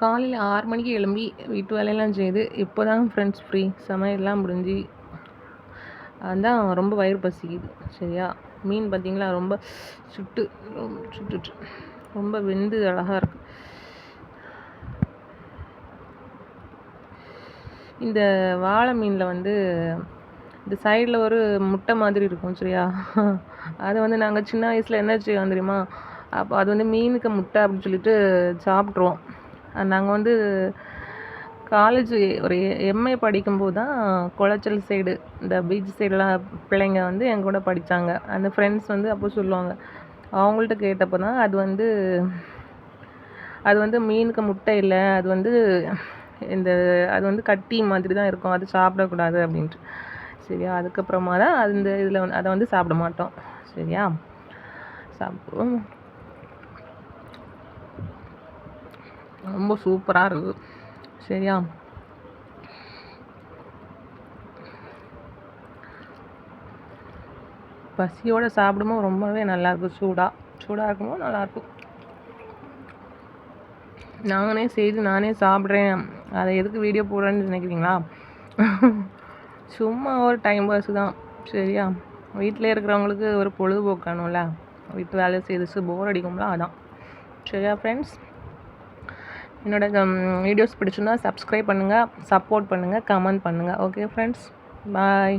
காலையில் 6 மணிக்கு எழும்பி வீட்டு வேலையெல்லாம் செய்து இப்போ தான் ஃப்ரெண்ட்ஸ் ஃப்ரீ சமையல்லாம் முடிஞ்சு அதான் ரொம்ப வயிறு பசிக்குது சரியா. மீன் பார்த்திங்களா ரொம்ப சுட்டுட்டு ரொம்ப வெந்து அழகாக இருக்குது. இந்த வாழை மீனில் வந்து இந்த சைடில் ஒரு முட்டை மாதிரி இருக்கும் சரியா. அதை வந்து நாங்கள் சின்ன வயசில் என்ன செய்வோம் தெரியுமா, அப்போ அது வந்து மீனுக்கு முட்டை அப்படின்னு சொல்லிட்டு சாப்பிட்ருவோம். நாங்கள் வந்து காலேஜ் ஒரு எம்ஏ படிக்கும்போது தான் குளச்சல் சைடு இந்த பீச் சைடெலாம் பிள்ளைங்க வந்து என் கூட படித்தாங்க. அந்த ஃப்ரெண்ட்ஸ் வந்து அப்போ சொல்லுவாங்க. அவங்கள்ட்ட கேட்டப்போ தான் அது வந்து மீனுக்கு முட்டை இல்லை, அது வந்து அது வந்து கட்டி மாதிரி தான் இருக்கும், அது சாப்பிடக்கூடாது அப்படின்ட்டு சரியா. அதுக்கப்புறமா தான் அந்த இதில் வந்து அதை வந்து சாப்பிட மாட்டோம் சரியா. சாப்பிடுவோம். ரொம்ப சூப்பராக இருக்குது சரியா. பசியோடு சாப்பிடும்போது ரொம்பவே நல்லாயிருக்கும். சூடாக இருக்கும்போது நல்லாயிருக்கும். நானே செய்து நானே சாப்பிட்றேன், அதை எதுக்கு வீடியோ போடுறேன்னு நினைக்கிறீங்களா? சும்மா ஒரு டைம் பாஸ் தான் சரியா. வீட்டில் இருக்கிறவங்களுக்கு ஒரு பொழுதுபோக்கானும்ல, வீட்டு வேலை செய்து போர் அடிக்கும்ல, அதான் சரியா. ஃப்ரெண்ட்ஸ், என்னோடய வீடியோஸ் பிடிச்சிருந்தா சப்ஸ்கிரைப் பண்ணுங்கள், சப்போர்ட் பண்ணுங்கள், கமெண்ட் பண்ணுங்கள். ஓகே ஃப்ரெண்ட்ஸ், பாய்.